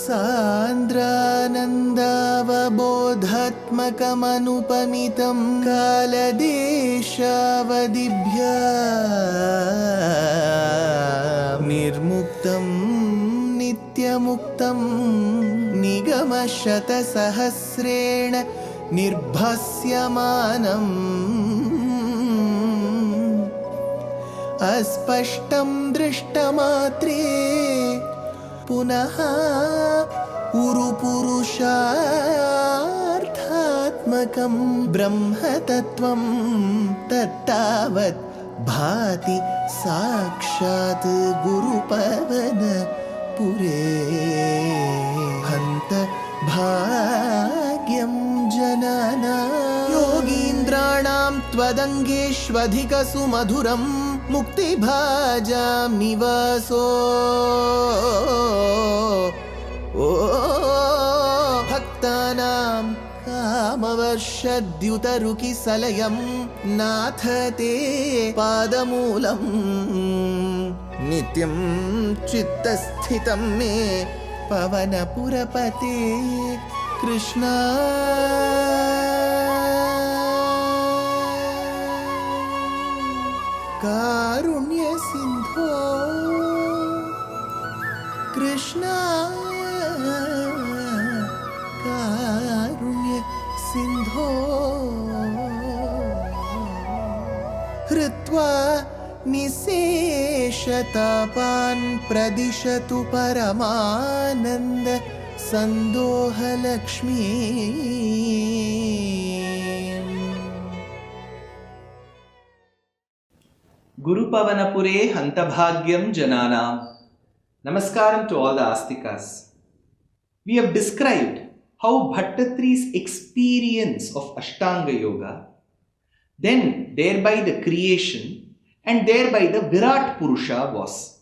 सान्द्रानन्दावबोधात्मकमनुपमितं कालदेशावदिभ्या निर्मुक्तं नित्यमुक्तं निगमशतसहस्रेण निर्भास्यमानम् अस्पष्टं दृष्टमात्रे पुनः उरुपुरुषार्थात्मकं ब्रह्मतत्त्वं तत्तावत् भाति साक्षात् गुरुपवनपुरे हन्त भाग्यं जनानां योगीन्द्राणां त्वदङ्गेष्वधिकसुमधुरं मुक्तिभाजां निवासो भक्तानां कामवर्षद्युतरुकिसलयं नाथ ते पादमूलं नित्यं चित्तस्थितं मे पवनपुरपते कृष्णा कारुण्य सिंधो कृष्णा कारुण्य सिंधो हृत्वा निशेषतापान् प्रदिशतु परमानन्द सन्दोहलक्ष्मी Gurupavanapure Hantabhagyam Jananam. Namaskaram to all the Astikas. We have described how Bhaṭṭatiri's experience of Ashtanga Yoga, then thereby the creation, and thereby the Virat Purusha was.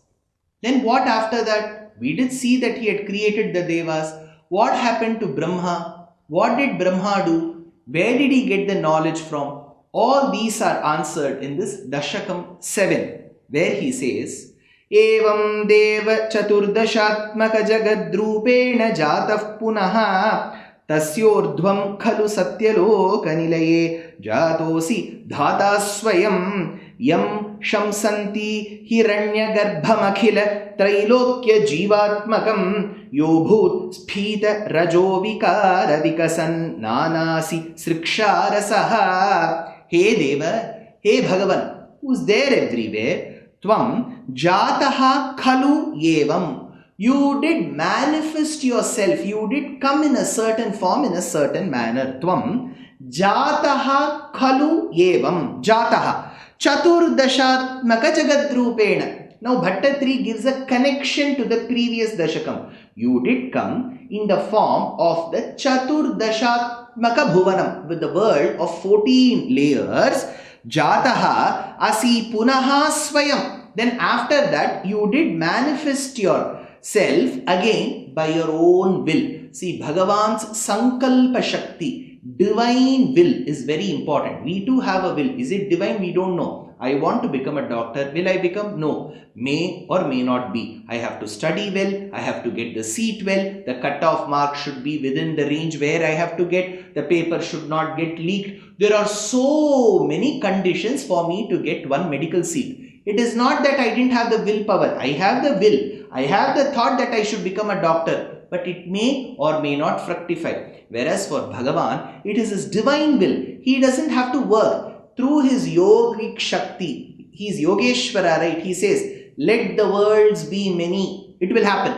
Then what after that? We did see that he had created the Devas. What happened to Brahma? What did Brahma do? Where did he get the knowledge from? All these are answered in this Dashakam 7, where he says, Evam Deva Chaturdashatmaka Jagadrupena Jatah Punaha Tasyordhvam Khalu Satyaloka Nilaye Jatosi Dhata Swayam Yam Shamsanti Hiranya Garbhamakhila Trailokya Jivatmakam Yobhut Sphita Rajo Vikara Vikasan Nanasi Sriksharasaha. Hey Deva, hey Bhagavan, who's there everywhere, Tvam Jataha Khalu Yevam. You did manifest yourself, you did come in a certain form, in a certain manner. Tvam Jataha Khalu Yevam. Jataha Chaturdashatmaka Jagadrupena. Now Bhaṭṭatiri gives a connection to the previous Dashakam. You did come in the form of the Chaturdashatmaka Bhuvanam, with the world of 14 layers. Jataha Asi Punaha Swayam. Then after that you did manifest yourself again by your own will. See, Bhagavan's Sankalpa Shakti, divine will, is very important. We too have a will. Is it divine? We don't know. I want to become a doctor. Will I become? No. May or may not be. I have to study well. I have to get the seat well. The cutoff mark should be within the range where I have to get. The paper should not get leaked. There are so many conditions for me to get one medical seat. It is not that I didn't have the willpower. I have the will. I have the thought that I should become a doctor. But it may or may not fructify. Whereas for Bhagavan, it is his divine will. He doesn't have to work. Through his yogic shakti, he is Yogeshwara, right? He says, let the worlds be many. It will happen.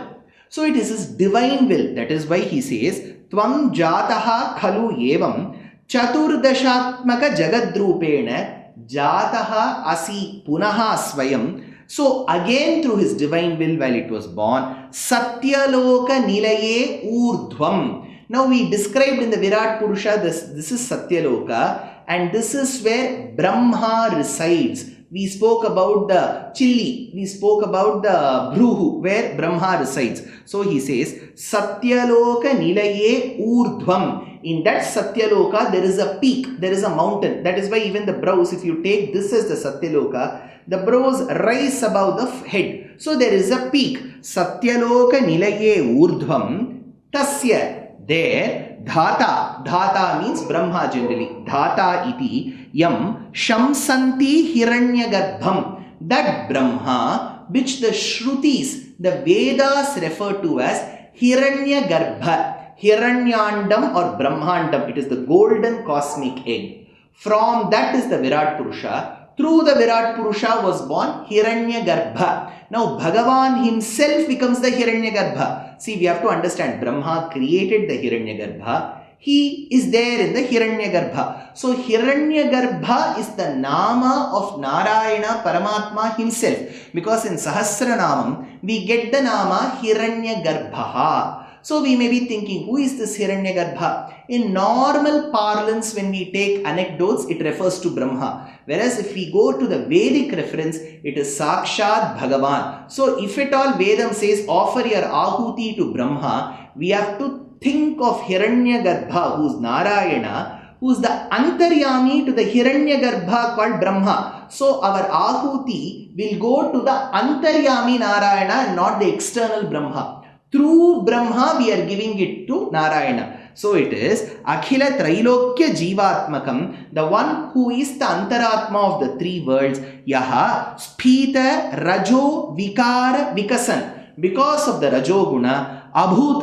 So it is his divine will. That is why he says, Tvam Jataha Khalu Yevam Chaturdashatmaka Jagadrupena Jataha Asi Punaha Swayam. So again through his divine will while it was born, Satyaloka Nilaye Urdhvam. Now we described in the Virat Purusha, this is Satyaloka. And this is where Brahma resides. We spoke about the chili. We spoke about the bruhu, where Brahma resides. So he says, Satyaloka Nilaye Urdhvam. In that Satyaloka, there is a peak. There is a mountain. That is why even the brows, if you take this as the Satyaloka, the brows rise above the head. So there is a peak. Satyaloka Nilaye Urdhvam Tasya, there, dhata means Brahma generally, dhata iti, yam shamsanti hiranya garbham, that Brahma which the Shrutis, the Vedas refer to as Hiranya Garbha, Hiranyandam or Brahmandam, it is the golden cosmic egg. From that is the Virat Purusha. Through the Virat Purusha was born Hiranya Garbha. Now Bhagavan himself becomes the Hiranya Garbha. See, we have to understand, Brahma created the Hiranya Garbha. He is there in the Hiranya Garbha. So Hiranya Garbha is the Nama of Nārāyaṇa Paramatma himself. Because in Sahasranamam, we get the Nama Hiranya Garbha. So we may be thinking, who is this Hiranya Garbha? In normal parlance, when we take anecdotes, it refers to Brahma. Whereas if we go to the Vedic reference, it is Sakshat Bhagavan. So if at all Vedam says, offer your ahuti to Brahma, we have to think of Hiranya Garbha, who is Nārāyaṇa, who is the Antaryami to the Hiranya Garbha called Brahma. So our ahuti will go to the Antaryami Nārāyaṇa and not the external Brahma. Through Brahma, we are giving it to Nārāyaṇa. So it is Akhila Trailokya Jivatmakam, the one who is the Antaratma of the three worlds, Yaha Spita Rajo Vikara Vikasan. Because of the Rajoguna, Abhut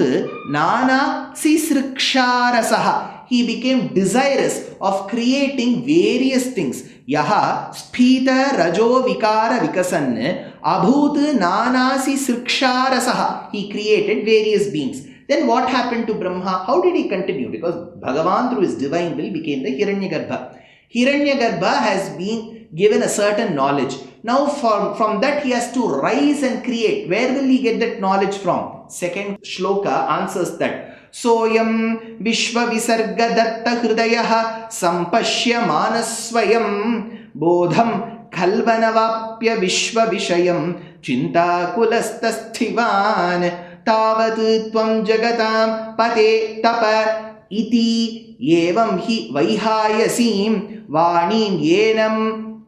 Nana Sisriksharasaha. He became desirous of creating various things. Yaha Spita Rajo Vikara Vikasan Abhut Nanasi Sriksharasaha. He created various beings. Then what happened to Brahma? How did he continue? Because Bhagavan through his divine will became the Hiranya Garbha. Hiranya Garbha has been given a certain knowledge. Now from that he has to rise and create. Where will he get that knowledge from? Second Shloka answers that. Soyam Vishwa Visarga Datta Hridayaha Sampashya Manaswayam Bodham Kalvanavapya Vishwa Vishayam Chinta Kulastasthhivan Tavat Tvam Jagatam Pate Tapa Iti Evam Hi Vaihayasim Vanim Yenam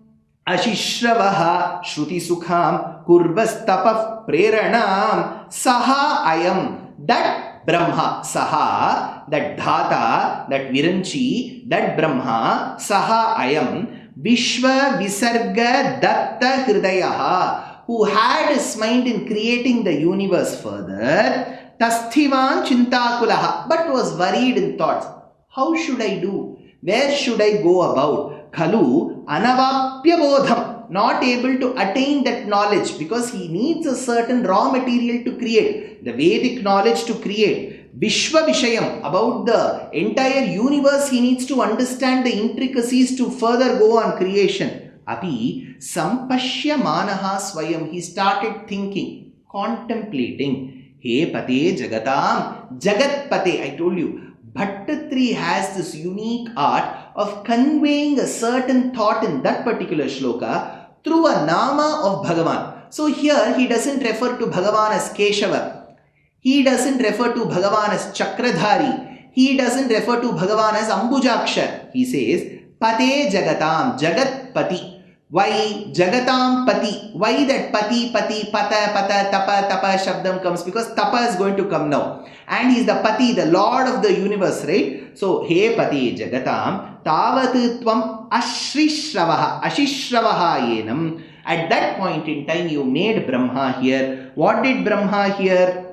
Ashishhravaha Shruti Sukham Kurvastapah Preranam Saha Ayam. That Brahma, Saha, that Dhata, that Viranchi, that Brahma, Saha Ayam, Vishwa Visarga Datta Hridayaha, who had his mind in creating the universe further, Tasthivan Chintakulaha, but was worried in thoughts. How should I do? Where should I go about? Khalu Anavapya Bodham, not able to attain that knowledge because he needs a certain raw material to create, the Vedic knowledge to create. Vishwa Vishayam, about the entire universe, he needs to understand the intricacies to further go on creation. Api Sampashya Manaha Swayam, he started thinking, contemplating. He Pate Jagatam, Jagat Pate, I told you. Bhaṭṭatiri has this unique art of conveying a certain thought in that particular shloka through a nama of Bhagavan. So here he doesn't refer to Bhagavan as Keshava. He doesn't refer to Bhagavan as Chakradhari. He doesn't refer to Bhagavan as Ambujaksha. He says Pate Jagatam, Jagat Pati. Why Jagatam Pati? Why that Pati, Pati, Pata, Pata, Tapa, Tapa Shabdam comes? Because Tapa is going to come now. And he is the Pati, the Lord of the universe, right? So, He Pati Jagatam, Tavat Tvam Ashrishravah, Ashishravah Yenam. At that point in time, you made Brahma here. What did Brahma here?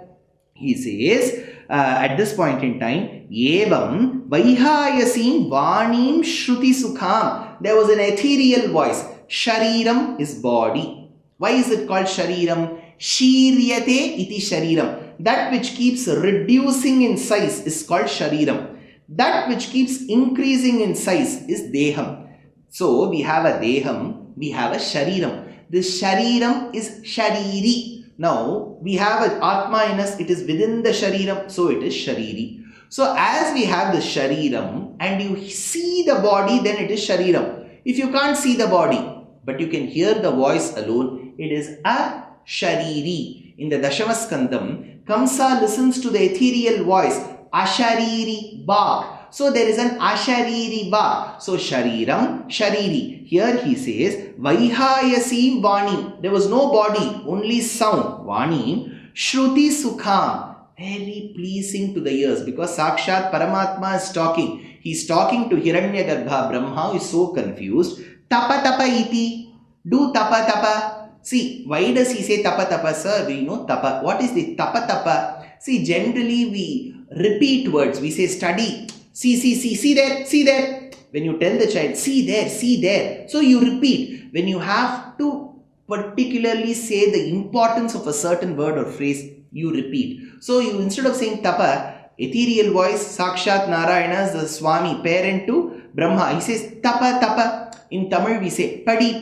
He says, at this point in time, Evam Vaihayasim Vanim Shruti Sukham. There was an ethereal voice. Shariram is body. Why is it called Shariram? Shiryate iti Shariram. That which keeps reducing in size is called Shariram. That which keeps increasing in size is Deham. So we have a Deham, we have a Shariram. This Shariram is Shariri. Now we have an Atma in us, it is within the Shariram, so it is Shariri. So as we have the Shariram and you see the body, then it is Shariram. If you can't see the body, but you can hear the voice alone, it is a Shariri. In the Dashamaskandam, Kamsa listens to the ethereal voice, Ashariri Bhak. So there is an Ashariri Bhak. So Shariram, Shariri. Here he says, Vaihayasim Vani. There was no body, only sound. Vani, Shruti Sukham. very pleasing to the ears, because Sakshat Paramatma is talking. He's talking to Hiranya Garbha. Brahma is so confused. Tapa tapa iti. Do tapa tapa. See, why does he say tapa tapa, sir? We know tapa. What is the tapa tapa? See, generally we repeat words. We say study. See there. When you tell the child, see there. So you repeat. When you have to particularly say the importance of a certain word or phrase, you repeat. So you, instead of saying tapa, ethereal voice, Sakshat Narayana is the Swami, parent to Brahma. He says tapa tapa. In Tamil we say padi,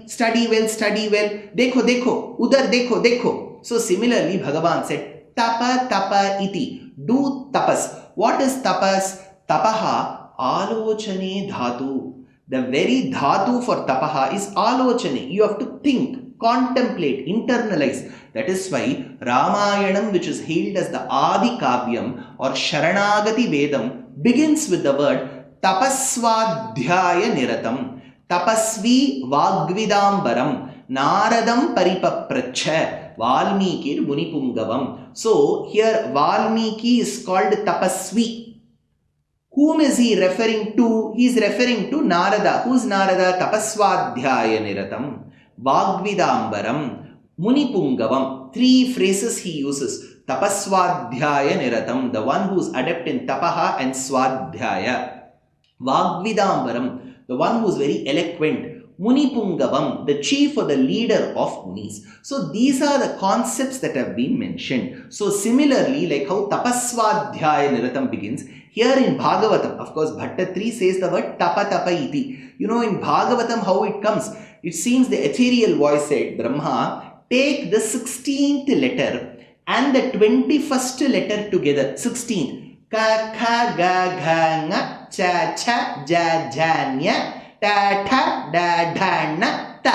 study well, dekho, udar dekho. So similarly Bhagavan said tapa iti, do tapas. What is tapas? Tapaha alochane dhatu. The very dhatu for tapaha is alochane. You have to think, contemplate, internalize. That is why Ramayanam, which is hailed as the Adi Kavyam or Sharanagati Vedam, begins with the word tapaswadhyaya niratam. Tapasvi Vagvidambaram Naradam Paripapracha Valmikir Munipungavam. So here Valmiki is called Tapasvi. Whom is he referring to? He is referring to Narada. Who is Narada? Tapaswadhyaya Niratam Vagvidambaram Munipungavam. Three phrases he uses. Tapaswadhyaya Niratam, the one who is adept in Tapaha and Swadhyaya. Vagvidambaram, the one who is very eloquent. Munipungavam, the chief or the leader of Munis. So these are the concepts that have been mentioned. So similarly, like how Tapaswadhyaya Niratam begins, here in Bhagavatam, of course, Bhaṭṭatiri says the word tapa iti. You know, in Bhagavatam how it comes. It seems the ethereal voice said, Brahma, take the 16th letter and the 21st letter together. 16th. Ka, kha, ga, gha, nga, cha, cha, ja, ja, nya, ta, tha, da, dha, na, ta.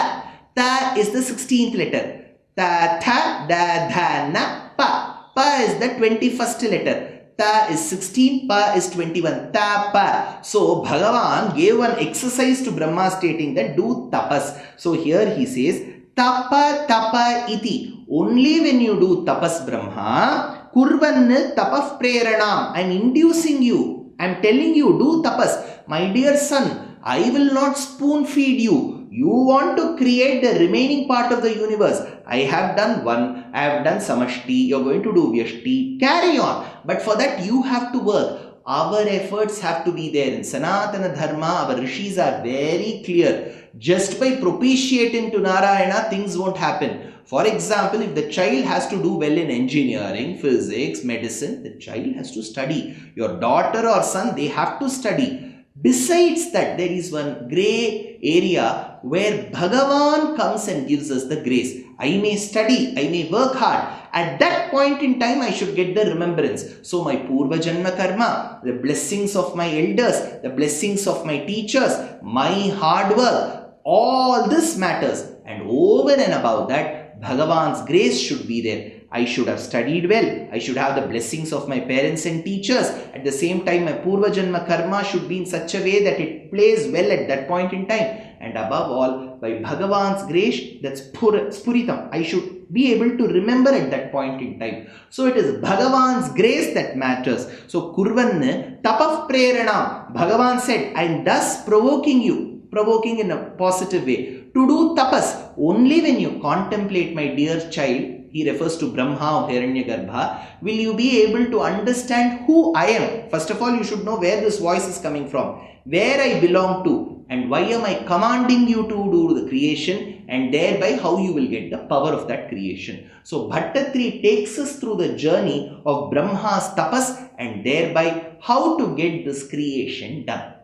Ta is the 16th letter. Ta, tha, da, dha, na, pa. Pa is the 21st letter. Ta is 16, pa is 21. Ta, pa. So, Bhagavan gave one exercise to Brahma stating that do tapas. So, here he says, tapa iti. Only when you do tapas, Brahma, kurvan tapaf preranam. I am inducing you. I am telling you, do tapas. My dear son, I will not spoon feed you. You want to create the remaining part of the universe. I have done one, I have done samashti, you are going to do vyashti. Carry on. But for that you have to work. Our efforts have to be there. In Sanatana Dharma, our rishis are very clear. Just by propitiating to Narayana, things won't happen. For example, if the child has to do well in engineering, physics, medicine, the child has to study. Your daughter or son, they have to study. Besides that, there is one grey area where Bhagavan comes and gives us the grace. I may study, I may work hard. At that point in time, I should get the remembrance. So my Purva Janma Karma, the blessings of my elders, the blessings of my teachers, my hard work, all this matters. And over and above that, Bhagavan's grace should be there. I should have studied well. I should have the blessings of my parents and teachers. At the same time, my Purva Janma Karma should be in such a way that it plays well at that point in time. And above all, by Bhagavan's grace, that's Spuritam. I should be able to remember at that point in time. So it is Bhagavan's grace that matters. So Kurvan tapaf preranam. Bhagavan said, I am thus provoking you. Provoking in a positive way. To do tapas. Only when you contemplate, my dear child, he refers to Brahma or Hiranya Garbha, will you be able to understand who I am. First of all, you should know where this voice is coming from, where I belong to, and why am I commanding you to do the creation, and thereby how you will get the power of that creation. So Bhaṭṭatiri takes us through the journey of Brahma's tapas and thereby how to get this creation done.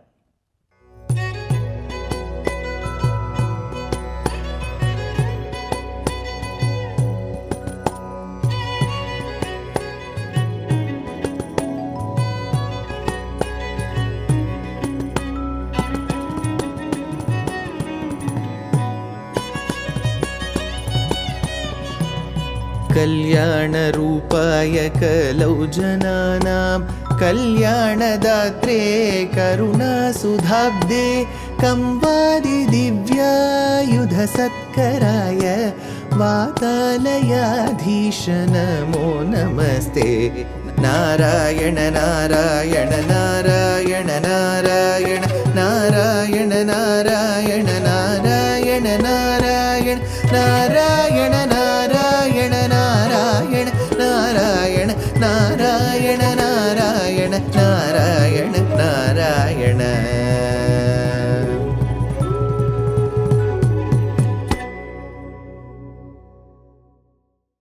कल्याणरूपाय कलौ जनानां कल्याणदात्रे करुणासुधाब्दे कंवादिदिव्यायुधसत्कराय वातालयाधीश नमो नमस्ते नारायण नारायण नारायण नारायण नारायण नारायण नारायण नारायण नारायण नारायण नारायण नारायण नारायण नारायण नारायण